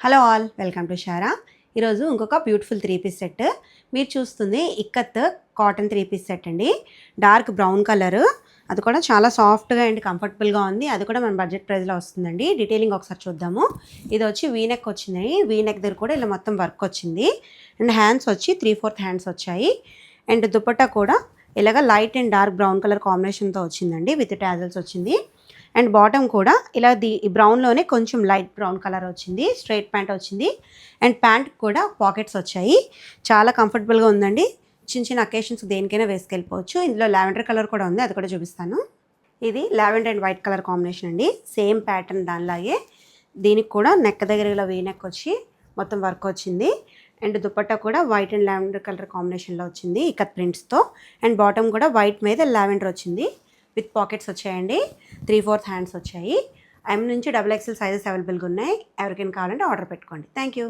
Hello all, welcome to Sarah. ఈరోజు ఇంకొక beautiful 3 piece set. మీరు చూస్తుంది ఇక్కత్ కాటన్ 3 పీస్ సెట్ అండి. డార్క్ బ్రౌన్ కలర్, అది కూడా చాలా సాఫ్ట్గా అండ్ కంఫర్టబుల్గా ఉంది. అది కూడా మన బడ్జెట్ ప్రైస్లో వస్తుందండి. డీటెయిలింగ్ ఒకసారి చూద్దాము. ఇది వచ్చి వీనెక్ వచ్చింది. వీనెక్ దగ్గర కూడా ఇలా మొత్తం వర్క్ వచ్చింది. అండ్ హ్యాండ్స్ వచ్చి 3/4 హ్యాండ్స్ వచ్చాయి. అండ్ దుపట్టా కూడా ఇలాగ light and dark brown colour కాంబినేషన్తో వచ్చిందండి, విత్ టాజల్స్ వచ్చింది. అండ్ బాటమ్ కూడా ఇలా బ్రౌన్లోనే కొంచెం లైట్ బ్రౌన్ కలర్ వచ్చింది. స్ట్రైట్ ప్యాంట్ వచ్చింది. అండ్ ప్యాంట్ కూడా పాకెట్స్ వచ్చాయి. చాలా కంఫర్టబుల్గా ఉందండి. చిన్న చిన్న అకేషన్స్ దేనికైనా వేసుకెళ్ళిపోవచ్చు. ఇందులో లావెండర్ కలర్ కూడా ఉంది, అది కూడా చూపిస్తాను. ఇది lavender and white colour combination అండి. సేమ్ ప్యాటర్న్ దానిలాగే దీనికి కూడా నెక్ దగ్గర ఇలా వీ నెక్ వచ్చి మొత్తం వర్క్ వచ్చింది. అండ్ దుపట్టా కూడా వైట్ అండ్ లావెండర్ కలర్ కాంబినేషన్లో వచ్చింది ఇక్కత్ ప్రింట్స్తో. అండ్ బాటమ్ కూడా వైట్ మీద లావెండర్ వచ్చింది, విత్ పాకెట్స్ వచ్చాయండి. 3/4 హ్యాండ్స్ వచ్చాయి. M నుంచి XXL సైజెస్ అవైలబుల్గా ఉన్నాయి. ఎవరికైనా కావాలంటే ఆర్డర్ పెట్టుకోండి. Thank you.